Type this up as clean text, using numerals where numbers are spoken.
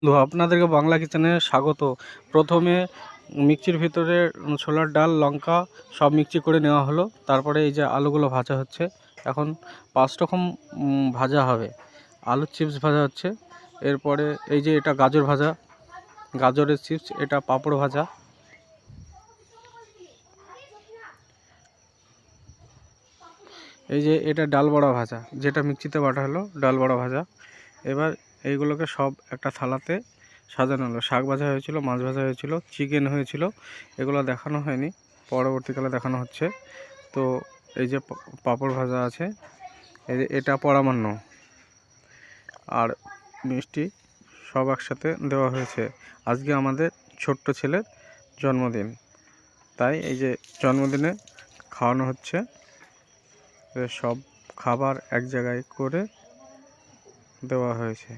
তো আপনাদেরকে বাংলা কিচেনে স্বাগত। প্রথমে মিক্সির ভিতরে ছোলার ডাল, লঙ্কা সব মিক্সি করে নেওয়া হলো। তারপরে এই যে আলুগুলো ভাজা হচ্ছে। এখন 5 রকম ভাজা হবে। আলুর চিপস ভাজা হচ্ছে। এরপরে এই যে এটা গাজর ভাজা, গাজরের চিপস, এটা পাঁপড় ভাজা। এই যে এটা ডাল বড়া ভাজা, যেটা মিক্সিতে বাটা হলো, ডাল বড়া ভাজা। এবার এইগুলোকে সব একটা থালাতে সাজানো হলো। শাক ভাজা হয়েছিল, মাছ ভাজা হয়েছিল, চিকেন হয়েছিল। এগুলো দেখানো হয়নি, পরবর্তীকালে দেখানো হচ্ছে। তো এই যে পাঁপড় ভাজা আছে, এই যে এটা পরামান্য, আর মিষ্টি সব একসাথে দেওয়া হয়েছে। আজকে আমাদের ছোট্ট ছেলের জন্মদিন, তাই এই যে জন্মদিনে খাওয়ানো হচ্ছে। সব খাবার এক জায়গায় করে দেওয়া হয়েছে।